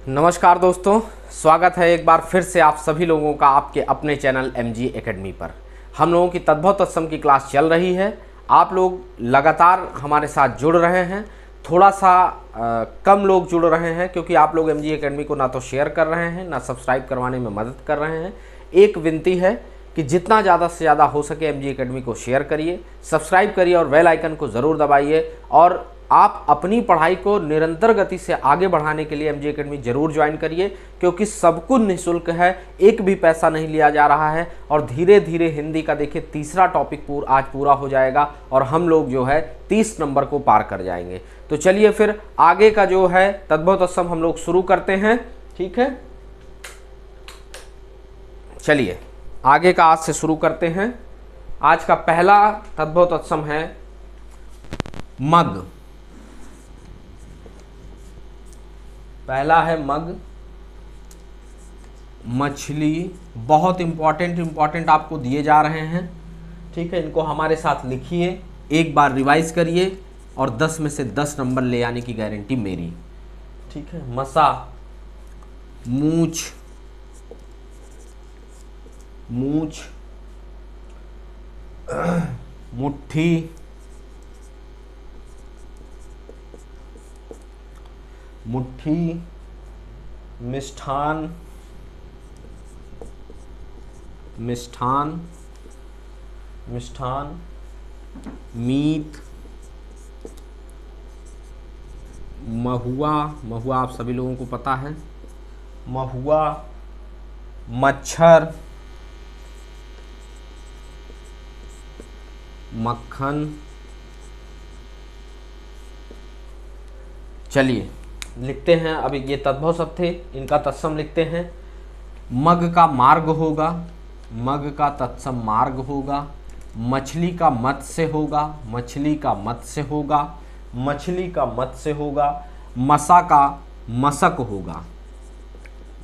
नमस्कार दोस्तों, स्वागत है एक बार फिर से आप सभी लोगों का आपके अपने चैनल MG एकेडमी पर। हम लोगों की तद्भव तत्सम की क्लास चल रही है। आप लोग लगातार हमारे साथ जुड़ रहे हैं। थोड़ा सा कम लोग जुड़ रहे हैं क्योंकि आप लोग MG एकेडमी को ना तो शेयर कर रहे हैं ना सब्सक्राइब करवाने में मदद कर रहे हैं। एक विनती है कि जितना ज़्यादा से ज़्यादा हो सके MG एकेडमी को शेयर करिए, सब्सक्राइब करिए और बेल आइकन को ज़रूर दबाइए। और आप अपनी पढ़ाई को निरंतर गति से आगे बढ़ाने के लिए MG एकेडमी जरूर ज्वाइन करिए, क्योंकि सब कुछ निःशुल्क है, एक भी पैसा नहीं लिया जा रहा है। और धीरे धीरे हिंदी का देखिए तीसरा टॉपिक आज पूरा हो जाएगा और हम लोग जो है 30 नंबर को पार कर जाएंगे। तो चलिए फिर आगे का जो है तद्भव तत्सम हम लोग शुरू करते हैं। ठीक है, चलिए आगे का आज से शुरू करते हैं। आज का पहला तद्भव तत्सम है मग। पहला है मग, मछली। बहुत इंपॉर्टेंट आपको दिए जा रहे हैं। ठीक है, इनको हमारे साथ लिखिए, एक बार रिवाइज करिए और 10 में से 10 नंबर ले आने की गारंटी मेरी। ठीक है, मसा, मूछ, मुट्ठी, मिष्ठान, मीत, महुआ आप सभी लोगों को पता है, महुआ, मच्छर, मक्खन। चलिए लिखते हैं। अभी ये तद्भव शब्द थे, इनका तत्सम लिखते हैं। मग का मार्ग होगा, मग का तत्सम मार्ग होगा। मछली का मत्स्य होगा, मछली का मत्स्य होगा। मछली का मत्स्य होगा। मसा का मसक होगा,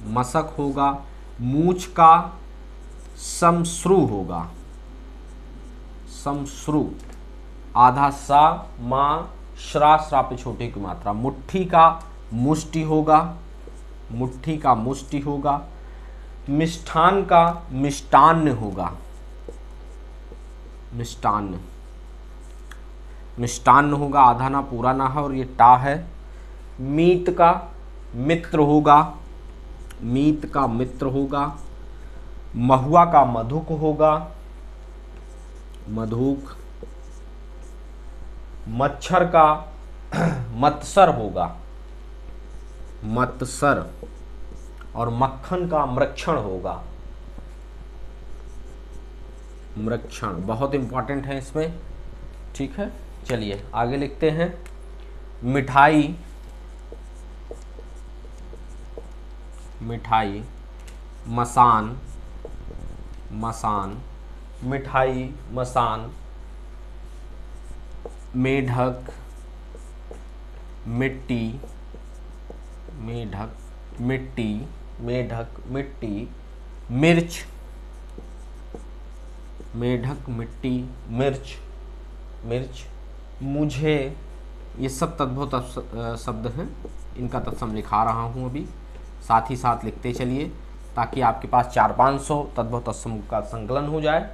मसक होगा। मूछ का समश्रु होगा, समश्रु। आधा सा, माँ, श्रा पे छोटे की मात्रा। मुट्ठी का मुष्टि होगा, मुट्ठी का मुष्टि होगा। मिष्ठान का मिष्टान्न होगा, मिष्टान्न होगा। आधा ना पूरा ना है और ये टा है। मीत का मित्र होगा, मीत का मित्र होगा। महुआ का मधुक होगा, मधुक। मच्छर का मत्सर होगा, मत्सर। और मक्खन का मृक्षण होगा, मृक्षण। बहुत इंपॉर्टेंट है इसमें। ठीक है, चलिए आगे लिखते हैं। मिठाई, मिठाई। मसान, मिठाई, मसान। मेढक, मिट्टी, मेढक, मिट्टी। मिर्च, मेढक, मिट्टी, मिर्च। मुझे, ये सब तद्भव शब्द हैं, इनका तत्सम लिखा रहा हूँ अभी। साथ ही साथ लिखते चलिए ताकि आपके पास 400-500 तद्भव तत्सम का संकलन हो जाए।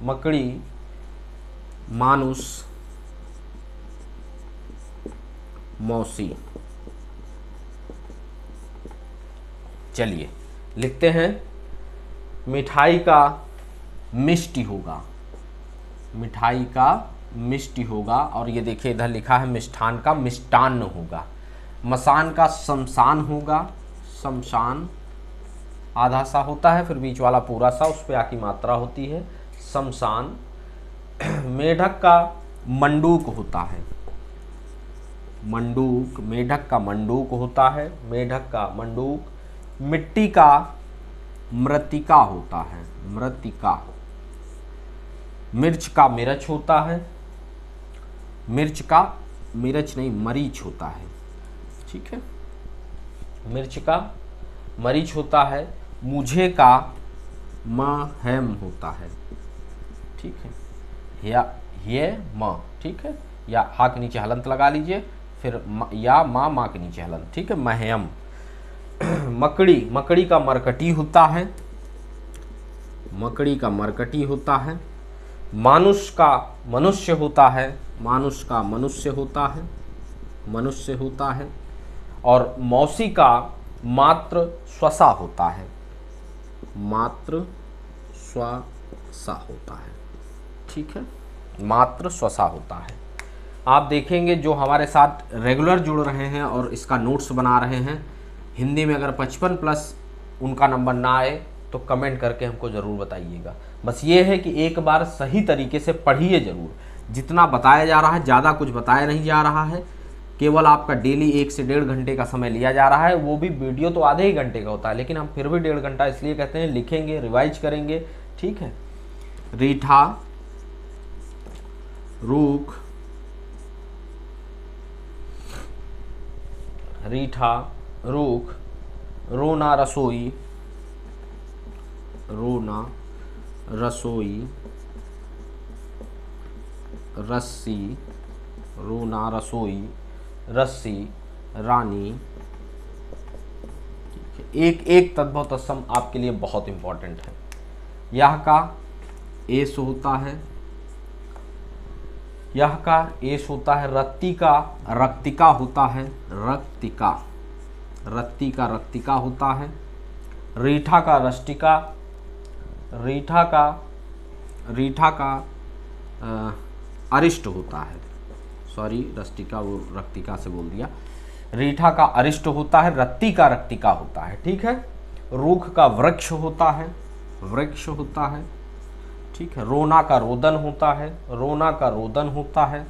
मकड़ी, मानुष, मौसी। चलिए लिखते हैं। मिठाई का मिष्टि होगा, मिठाई का मिष्टि होगा। और ये देखिए इधर लिखा है मिष्ठान का मिष्टान्न होगा। मसान का शमशान होगा, शमशान। आधा सा होता है फिर बीच वाला पूरा सा, उस पे आ की मात्रा होती है, शमशान। मेढक का मंडूक होता है, मंडूक। मेढक का मंडूक होता है, मेढक का मंडूक। मिट्टी का मृतिका होता है, मृतिका। मिर्च का मिर्च होता है, मिर्च का मिर्च नहीं मरीच होता है। ठीक है, मिर्च का मरीच होता है। मुझे का महम होता है। ठीक है, या ये म। ठीक है, या हा के नीचे हलंत लगा लीजिए, फिर या माँ के नीचे हलंत। ठीक है, महयम। मकड़ी, मकड़ी का मरकटी होता है, मकड़ी का मरकटी होता है। मानुष का मनुष्य होता है, मानुष का मनुष्य होता है, मनुष्य होता है। और मौसी का मात्र स्वसा होता है, मात्र स्वसा होता है। ठीक है, मात्र स्वसा होता है। आप देखेंगे जो हमारे साथ रेगुलर जुड़ रहे हैं और इसका नोट्स बना रहे हैं, हिंदी में अगर 55+ उनका नंबर ना आए तो कमेंट करके हमको ज़रूर बताइएगा। बस ये है कि एक बार सही तरीके से पढ़िए ज़रूर। जितना बताया जा रहा है, ज़्यादा कुछ बताया नहीं जा रहा है, केवल आपका डेली 1 से 1.5 घंटे का समय लिया जा रहा है। वो भी वीडियो तो आधे ही घंटे का होता है, लेकिन हम फिर भी 1.5 घंटा इसलिए कहते हैं, लिखेंगे, रिवाइज करेंगे। ठीक है। रीठा, रूख, रीठा, रूख, रोना, रसोई, रोना, रसोई, रस्सी, रोना, रसोई, रस्सी, रानी। एक एक तद्भव तत्सम आपके लिए बहुत इंपॉर्टेंट है। यह का एस होता है, यह का एस होता है। रत्ती का रक्तिका होता है, रक्तिका, रत्ती का रक्तिका होता है। रीठा का रष्टिका, रीठा का, रीठा का अरिष्ट होता है। सॉरी, रष्टिका वो रक्तिका से बोल दिया। रीठा का अरिष्ट होता है, रत्ती का रक्तिका होता है। ठीक है। रूख का वृक्ष होता है, वृक्ष होता है। ठीक है। रोना का रोदन होता है, रोना का रोदन होता है,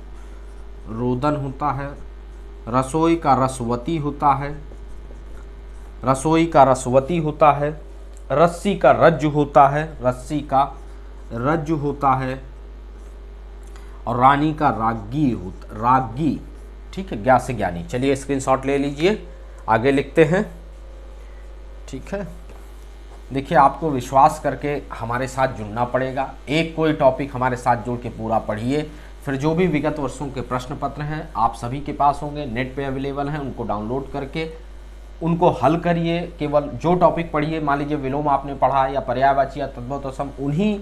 रोदन होता है। रसोई का रसवती होता है, रसोई का रसवती होता है। रस्सी का रज्जु होता है, रस्सी का रज्जु होता है। और रानी का रागी होता, रागी। ठीक है, ज्ञा से ज्ञानी। चलिए स्क्रीनशॉट ले लीजिए, आगे लिखते हैं। ठीक है। देखिए, आपको विश्वास करके हमारे साथ जुड़ना पड़ेगा। एक कोई टॉपिक हमारे साथ जुड़ के पूरा पढ़िए, फिर जो भी विगत वर्षों के प्रश्न पत्र हैं आप सभी के पास होंगे, नेट पे अवेलेबल हैं, उनको डाउनलोड करके उनको हल करिए। केवल जो टॉपिक पढ़िए, मान लीजिए विलोम आपने पढ़ा या पर्यायवाची या तद्भव तत्सम, उन्हीं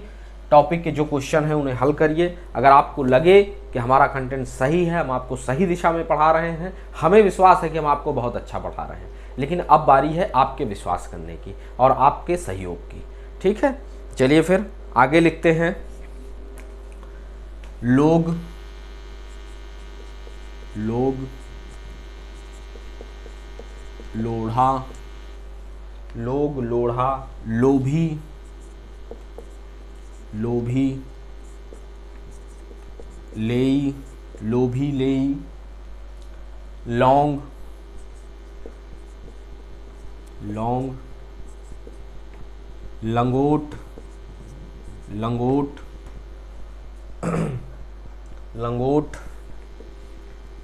टॉपिक के जो क्वेश्चन हैं उन्हें हल करिए। अगर आपको लगे कि हमारा कंटेंट सही है, हम आपको सही दिशा में पढ़ा रहे हैं, हमें विश्वास है कि हम आपको बहुत अच्छा पढ़ा रहे हैं, लेकिन अब बारी है आपके विश्वास करने की और आपके सहयोग की। ठीक है। चलिए फिर आगे लिखते हैं। लोग, लोग, लोढ़ा, लोग, लोढ़ा। लोभी, लोभी, लेई, लोभी, लेई। लौंग, लौंग। लंगोट, लंगोट, लंगोट।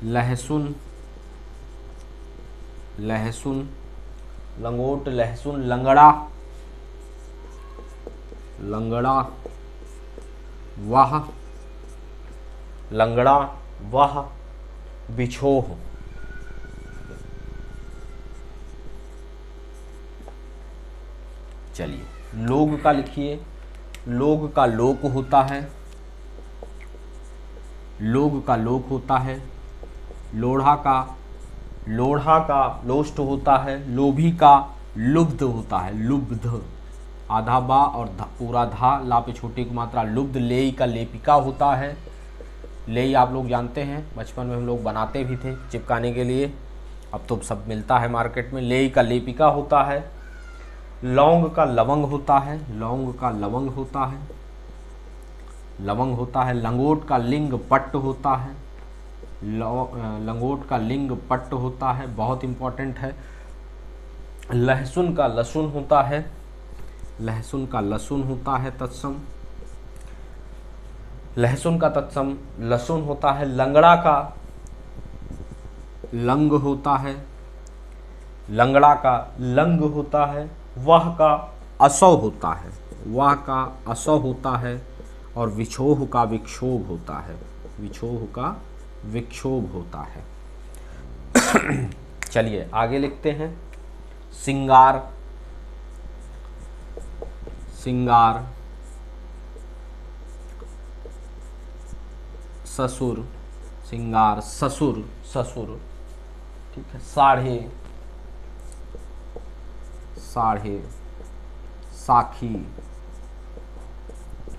लहसुन, लहसुन, लंगोट, लहसुन। लंगड़ा, लंगड़ा। वाह, लंगड़ा, वाह। बिछोह। चलिए, लोग का लिखिए। लोग का लोक होता है, लोग का लोक होता है। लोढ़ा का, लोढ़ा का लोष्ट होता है। लोभी का लुब्ध होता है, लुब्ध। आधा बा और पूरा धा, ला पे छोटी की मात्रा, लुब्ध। लेई का लेपिका होता है। लेई आप लोग जानते हैं, बचपन में हम लोग बनाते भी थे चिपकाने के लिए, अब तो सब मिलता है मार्केट में। लेई का लेपिका होता है। लौंग का लवंग होता है, लौंग का लवंग होता है, लवंग होता है। लंगोट का लिंग पट्ट होता है, लंगोट का लिंग पट्ट होता है, बहुत इंपॉर्टेंट है। लहसुन का लहसुन होता है, लहसुन का लहसुन होता है तत्सम, लहसुन का तत्सम लहसुन होता है। लंगड़ा का लंग होता है, लंगड़ा का लंग होता है। वह का असव होता है, वह का असव होता है। और विछोह का विक्षोभ होता है, विछोह का विक्षोभ होता है। चलिए आगे लिखते हैं। सिंगार, सिंगार, ससुर, सिंगार, ससुर, ससुर, ठीक है। साढ़े, साढ़े, साखी,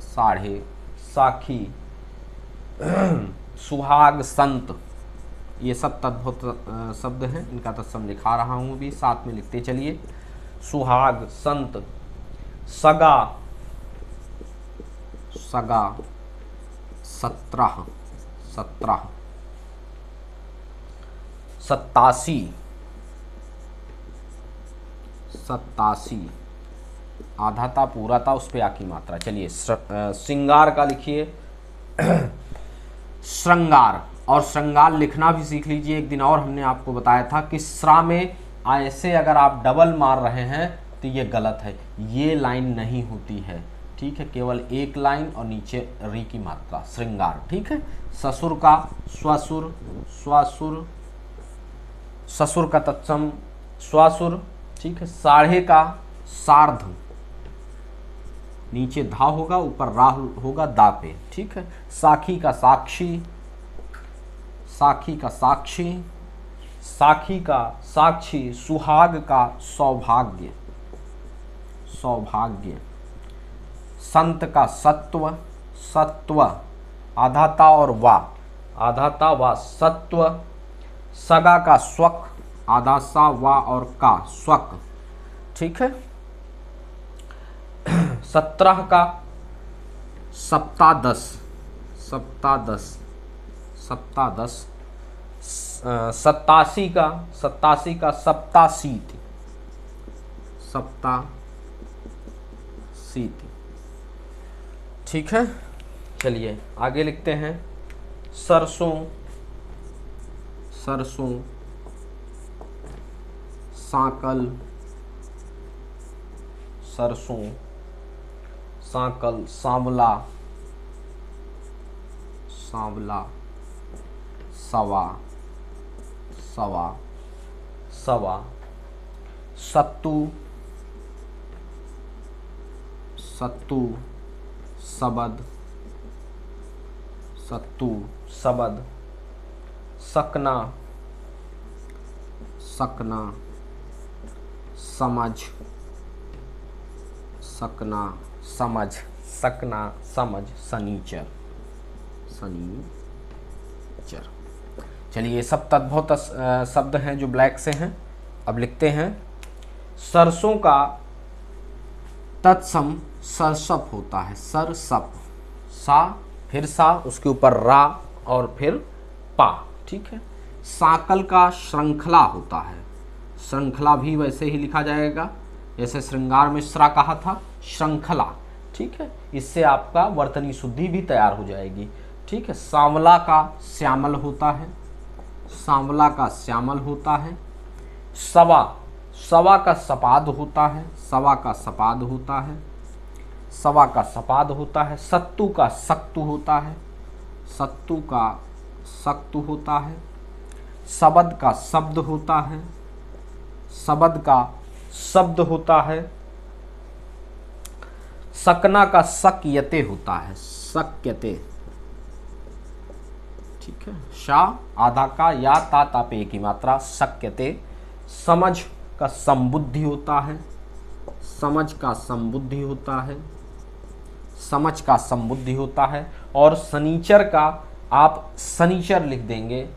साढ़े, साखी, सुहाग, संत, ये सब तद्भुत शब्द हैं, इनका तत्सम लिखा रहा हूँ अभी, साथ में लिखते चलिए। सुहाग, संत, सगा, सगा, 17, 17, 87, 87, आधा था पूरा था, उस पे आ की मात्रा। चलिए श्रृंगार का लिखिए श्रृंगार, और श्रृंगार लिखना भी सीख लीजिए। एक दिन और हमने आपको बताया था कि श्रा में ऐसे अगर आप डबल मार रहे हैं तो ये गलत है, ये लाइन नहीं होती है, ठीक है, केवल एक लाइन और नीचे री की मात्रा, श्रृंगार, ठीक है। ससुर का स्वसुर, स्वासुर, ससुर का तत्सम स्वासुर, ठीक है। साढ़े का सार्ध, नीचे धा होगा, ऊपर रा होगा दा पे, ठीक है। साखी का साक्षी, साखी का साक्षी, साखी का साक्षी, सुहाग का सौभाग्य, सौभाग्य, संत का सत्व, सत्व, आधा ता और वा, आधा ता वा, सत्व, सगा का स्वक, आधा सा वा और का, स्वक, ठीक है। 17 का सप्तादश, सप्तादश, सप्तादश, 87 का, 87 का सप्ताशीत, सप्ताशीत, ठीक है। चलिए आगे लिखते हैं। सरसों, सरसों, सांकल, सरसों, सांकल, सांवला, सांवला, सवा, सवा, सवा, सत्तू, सत्तू, सबद, सत्तू, सबद, सकना, सकना, समझ, सकना, समझ, सकना, समझ, सनीचर, सनीचर। चलिए ये सब तद्भुत शब्द हैं जो ब्लैक से हैं। अब लिखते हैं। सरसों का तत्सम सरसप होता है, सरसप, सा फिर सा, उसके ऊपर रा और फिर पा, ठीक है। सांकल का श्रृंखला होता है, श्रृंखला भी वैसे ही लिखा जाएगा जैसे श्रृंगार में श्रा कहा था, श्रृंखला, ठीक है। इससे आपका वर्तनी शुद्धि भी तैयार हो जाएगी, ठीक है। सांवला का श्यामल होता है, सांवला का श्यामल होता है। सवा, सवा का सपाद होता है, सवा का सपाद होता है, सवा का सपाद होता है। सत्तू का सक्तु होता है, सत्तू का सक्तु होता है। सबद का शब्द होता है, सबद का शब्द होता है। सकना का सक्यते होता है, सक्यते, ठीक है। शा आधा का या ता तापे की मात्रा, सक्यते। समझ का संबुद्धि होता है, समझ का संबुद्धि होता है, समझ का संबुद्धि होता है। और सनीचर का आप सनीचर लिख देंगे,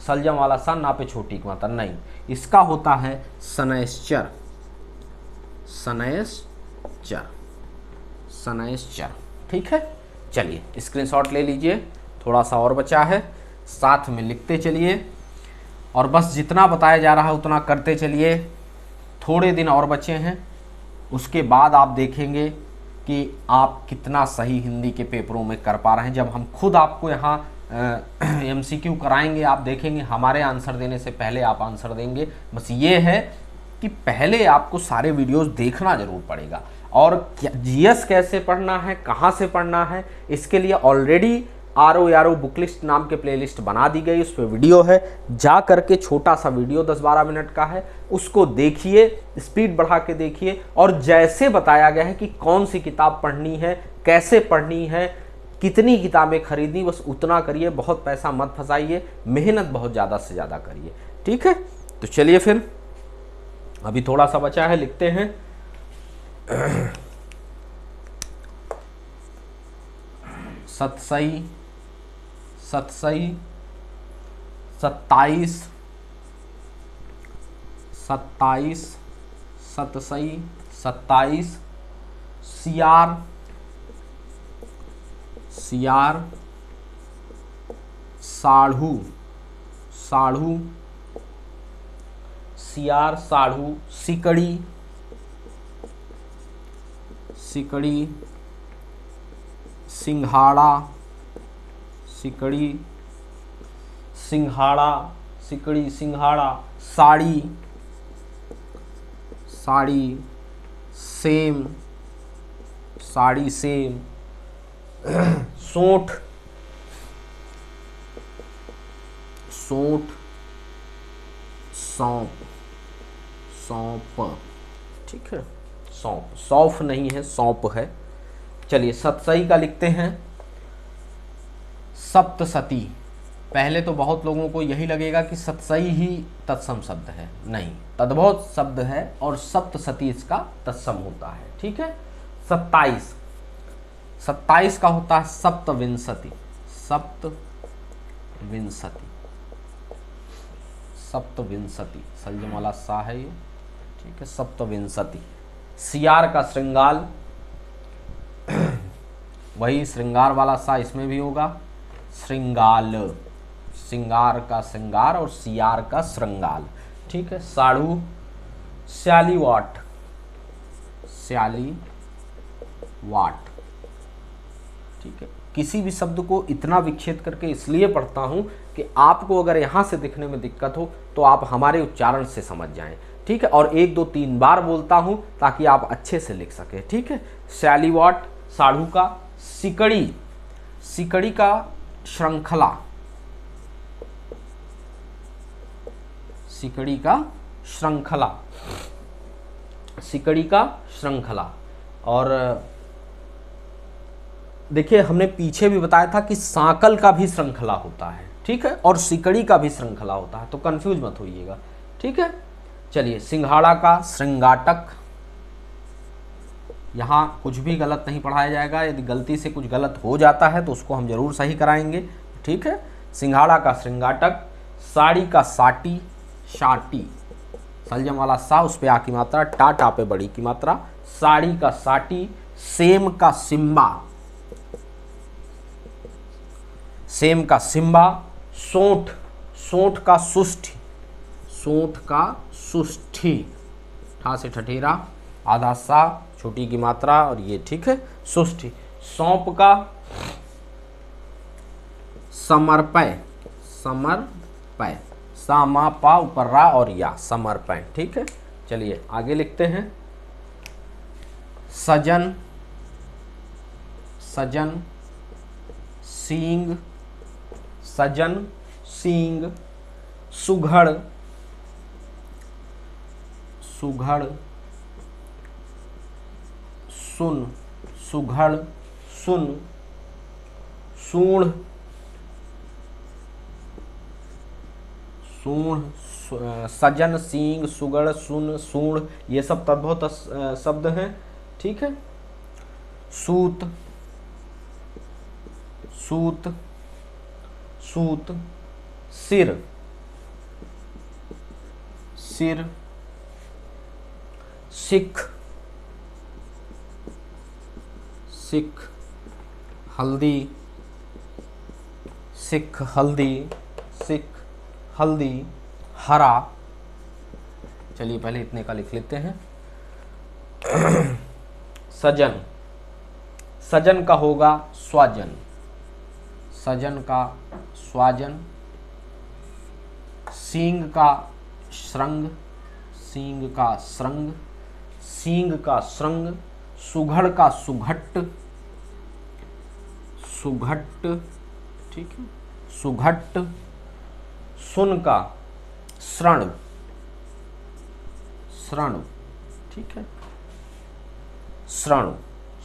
सलजम वाला सा ना पे छोटी की मात्रा नहीं, इसका होता है सनैश्चर, सनैश्चर, सनैश्चर, ठीक है। चलिए स्क्रीनशॉट ले लीजिए, थोड़ा सा और बचा है, साथ में लिखते चलिए और बस जितना बताया जा रहा है उतना करते चलिए। थोड़े दिन और बचे हैं, उसके बाद आप देखेंगे कि आप कितना सही हिंदी के पेपरों में कर पा रहे हैं। जब हम खुद आपको यहाँ MCQ कराएंगे, आप देखेंगे हमारे आंसर देने से पहले आप आंसर देंगे। बस ये है कि पहले आपको सारे वीडियोस देखना ज़रूर पड़ेगा। और GS कैसे पढ़ना है, कहाँ से पढ़ना है, इसके लिए ऑलरेडी आरो यारो बुक लिस्ट नाम के प्लेलिस्ट बना दी गई, उस पर वीडियो है, जा करके छोटा सा वीडियो 10-12 मिनट का है, उसको देखिए, स्पीड बढ़ा के देखिए, और जैसे बताया गया है कि कौन सी किताब पढ़नी है, कैसे पढ़नी है, कितनी किताबें खरीदनी, बस उतना करिए, बहुत पैसा मत फंसाइए, मेहनत बहुत ज़्यादा से ज़्यादा करिए, ठीक है। तो चलिए फिर, अभी थोड़ा सा बचा है, लिखते हैं। सतसई, सतसई, 27, 27, सतसई 27, सियार, सियार, साढ़ू, साढ़ू, सियार, साढ़ू, सिकड़ी, सिकड़ी, सिंघाड़ा, सिकड़ी, सिंघाड़ा, सिकड़ी, सिंघाड़ा, साड़ी, साड़ी, सेम, साड़ी, सेम, सोंठ, सोंठ, सौंप, सौंप, ठीक है, सौंप, सौंफ नहीं है, सौंप है। चलिए सतसई का लिखते हैं, सप्तसती। पहले तो बहुत लोगों को यही लगेगा कि सतसई ही तत्सम शब्द है, नहीं, तद्भव शब्द है और सप्तसती इसका तत्सम होता है, ठीक है। 27, 27 का होता है सप्तविंशति, सप्तविंशति, सप्तविंशति, सलजम वाला सा है ये, ठीक है, सप्तविंशति। सियार का श्रृंगाल, वही श्रृंगार वाला सा इसमें भी होगा, श्रृंगाल, श्रृंगार का श्रृंगार और सियार का श्रृंगाल, ठीक है। साढ़ू, स्यालीवाट, स्यालीवाट, ठीक है। किसी भी शब्द को इतना विक्षेप करके इसलिए पढ़ता हूं कि आपको अगर यहां से दिखने में दिक्कत हो तो आप हमारे उच्चारण से समझ जाएं, ठीक है। और 1, 2, 3 बार बोलता हूं ताकि आप अच्छे से लिख सकें, ठीक है। स्यालीवाट साढ़ू का, सिकड़ी, सिकड़ी का श्रृंखला, सिकड़ी का श्रृंखला, सिकड़ी का श्रृंखला। और देखिए हमने पीछे भी बताया था कि सांकल का भी श्रृंखला होता है, ठीक है, और सिकड़ी का भी श्रृंखला होता है, तो कंफ्यूज मत होइएगा, ठीक है। चलिए सिंघाड़ा का श्रृंगाटक, यहाँ कुछ भी गलत नहीं पढ़ाया जाएगा, यदि गलती से कुछ गलत हो जाता है तो उसको हम जरूर सही कराएंगे, ठीक है। सिंघाड़ा का श्रृंगाटक, साड़ी का साटी, शाटी, सलजम वाला सा, उस पे आ की मात्रा, टा, टा पे बड़ी की मात्रा, साड़ी का साटी। सेम का सिम्बा, सेम का सिम्बा। सोंठ, सोंठ का सुष्ठी, सोंठ का सुष्ठी, ठा से ठठेरा, आधा सा, छोटी की मात्रा और ये, ठीक है, सुष्ठी। सौंप का समर्पय, समर्पय, सा मा पा ऊपर रा और या, समर्पय, ठीक है। चलिए आगे लिखते हैं, सजन, सजन, सींग, सजन, सींग। सुघड़, सुघड़, सुन, सुघड़, सुन। सूढ़, सूढ़, सजन, सींग, सुगड़, सुन, सूढ़, ये सब तद्भव शब्द हैं, ठीक है। सूत, सूत, सूत। सिर, सिर। सिख, सिख। हल्दी, सिख, हल्दी, सिख, हल्दी। हरा, चलिए पहले इतने का लिख लेते हैं। सजन, सजन का होगा स्वाजन, सजन का स्वाजन। सींग का श्रृंग, सींग का श्रृंग, सींग का श्रृंग। सुघड़ का सुघट्ट, सुघट्ट। ठीक है। सुघट्ट, सुन का श्रण, श्रण, ठीक है, श्रण।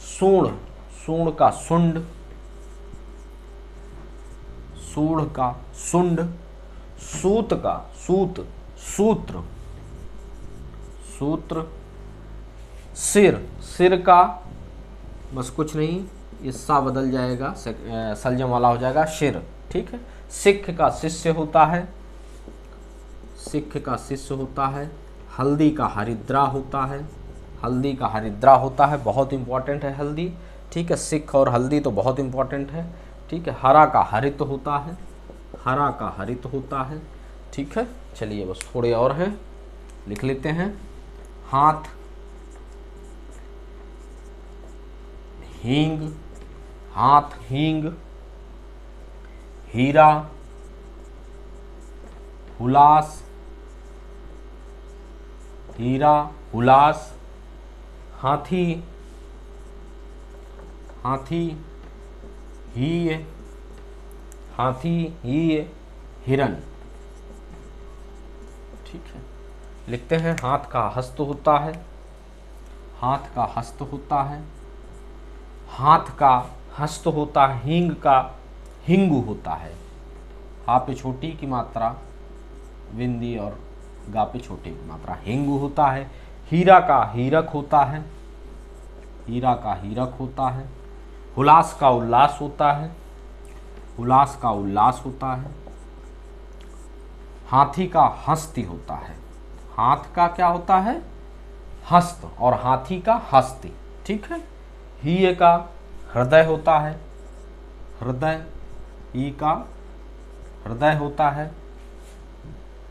सूण, सूण का सुंड, सूढ़ का सुंड। सूत का सूत, सूत्र, सूत्र। सिर, सिर का बस कुछ नहीं, ये सा बदल जाएगा, सलजम वाला हो जाएगा शिर, ठीक है। सिख का शिष्य होता है, सिख का शिष्य होता है। हल्दी का हरिद्रा होता है, हल्दी का हरिद्रा होता है, बहुत इंपॉर्टेंट है हल्दी, ठीक है। सिख और हल्दी तो बहुत इंपॉर्टेंट है, ठीक है। हरा का हरित होता है, हरा का हरित होता है, ठीक है। चलिए बस थोड़े और हैं, लिख लेते हैं। हाथ, हींग, हाथ हींग। हीरा, हुलास, हीरा हुलास। हाथी, हाथी हीय, हाथी हीय। हिरन, ठीक है। लिखते हैं। हाथ का हस्त होता है, हाथ का हस्त होता है। हाथ का हस्त होता है। हींग का हिंगू होता है। हा पे छोटी की मात्रा विंदी और गा पे छोटी की मात्रा हिंगू होता है। हीरा का हीरक होता है, हीरा का हीरक होता है। हुलास का उल्लास होता है, हुलास का उल्लास होता है। हाथी का हस्ती होता है, हाथ का क्या होता है? हस्त, और हाथी का हस्ती, ठीक है। हीय का हृदय होता है, हृदय, ई का हृदय होता है।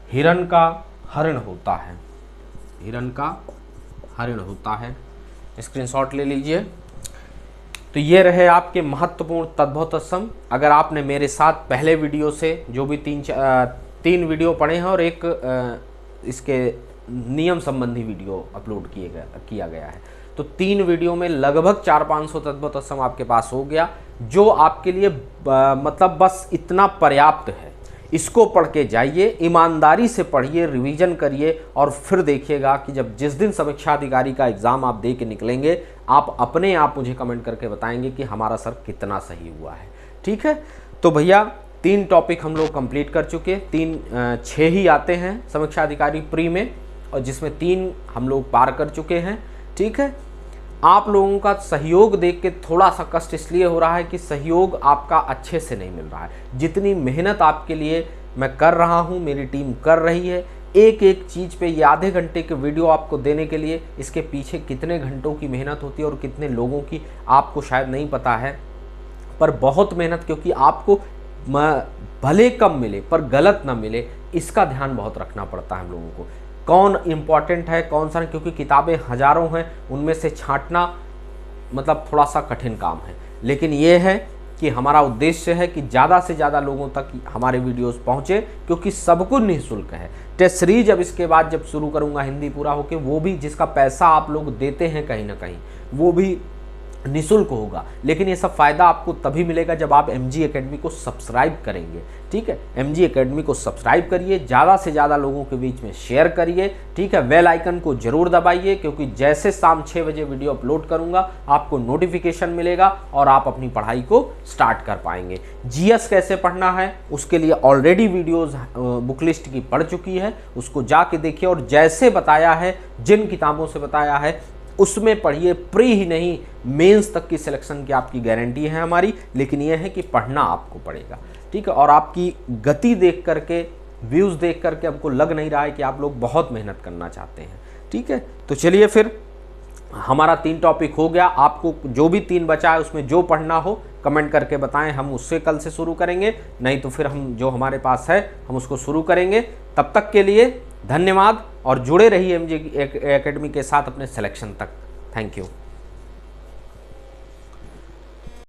हिरण का हरिण होता है, हिरण का हरिण होता है। स्क्रीनशॉट ले लीजिए। तो ये रहे आपके महत्वपूर्ण तद्भव तत्सम। अगर आपने मेरे साथ पहले वीडियो से जो भी तीन वीडियो पढ़े हैं और एक इसके नियम संबंधी वीडियो अपलोड किया गया है, तो 3 वीडियो में लगभग 400-500 तद्भव तत्सम आपके पास हो गया, जो आपके लिए मतलब बस इतना पर्याप्त है। इसको पढ़ के जाइए, ईमानदारी से पढ़िए, रिवीजन करिए, और फिर देखिएगा कि जब जिस दिन समीक्षा अधिकारी का एग्ज़ाम आप दे के निकलेंगे, आप अपने आप मुझे कमेंट करके बताएंगे कि हमारा सर कितना सही हुआ है, ठीक है। तो भैया 3 टॉपिक हम लोग कंप्लीट कर चुके, 6 ही आते हैं समीक्षा अधिकारी प्री में, और जिसमें 3 हम लोग पार कर चुके हैं, ठीक है। आप लोगों का सहयोग देख के थोड़ा सा कष्ट इसलिए हो रहा है कि सहयोग आपका अच्छे से नहीं मिल रहा है। जितनी मेहनत आपके लिए मैं कर रहा हूँ, मेरी टीम कर रही है, एक एक चीज़ पे ये आधे घंटे के वीडियो आपको देने के लिए इसके पीछे कितने घंटों की मेहनत होती है और कितने लोगों की आपको शायद नहीं पता है, पर बहुत मेहनत, क्योंकि आपको भले कम मिले पर गलत ना मिले, इसका ध्यान बहुत रखना पड़ता है हम लोगों को। कौन इम्पॉर्टेंट है, कौन सा नहीं, क्योंकि किताबें हज़ारों हैं, उनमें से छांटना मतलब थोड़ा सा कठिन काम है। लेकिन ये है कि हमारा उद्देश्य है कि ज़्यादा से ज़्यादा लोगों तक हमारे वीडियोस पहुँचे, क्योंकि सब कुछ निःशुल्क है। टेस्ट सीरीज अब इसके बाद जब शुरू करूँगा हिंदी पूरा होके, वो भी जिसका पैसा आप लोग देते हैं कहीं ना कहीं, वो भी निःशुल्क होगा। लेकिन ये सब फ़ायदा आपको तभी मिलेगा जब आप MG एकेडमी को सब्सक्राइब करेंगे, ठीक है। MG एकेडमी को सब्सक्राइब करिए, ज़्यादा से ज़्यादा लोगों के बीच में शेयर करिए, ठीक है। बेल आइकन को जरूर दबाइए, क्योंकि जैसे शाम 6 बजे वीडियो अपलोड करूंगा आपको नोटिफिकेशन मिलेगा और आप अपनी पढ़ाई को स्टार्ट कर पाएंगे। GS कैसे पढ़ना है उसके लिए ऑलरेडी वीडियोज़ बुक लिस्ट की पढ़ चुकी है, उसको जाके देखिए, और जैसे बताया है, जिन किताबों से बताया है उसमें पढ़िए। प्री ही नहीं, मेंस तक की सिलेक्शन की आपकी गारंटी है हमारी, लेकिन यह है कि पढ़ना आपको पड़ेगा, ठीक है। और आपकी गति देख करके, व्यूज़ देख करके हमको लग नहीं रहा है कि आप लोग बहुत मेहनत करना चाहते हैं, ठीक है। तो चलिए फिर हमारा 3 टॉपिक हो गया। आपको जो भी 3 बचा है उसमें जो पढ़ना हो कमेंट करके बताएं, हम उससे कल से शुरू करेंगे, नहीं तो फिर हम जो हमारे पास है हम उसको शुरू करेंगे। तब तक के लिए धन्यवाद, और जुड़े रहिए MG एकेडमी के साथ अपने सिलेक्शन तक। Thank you.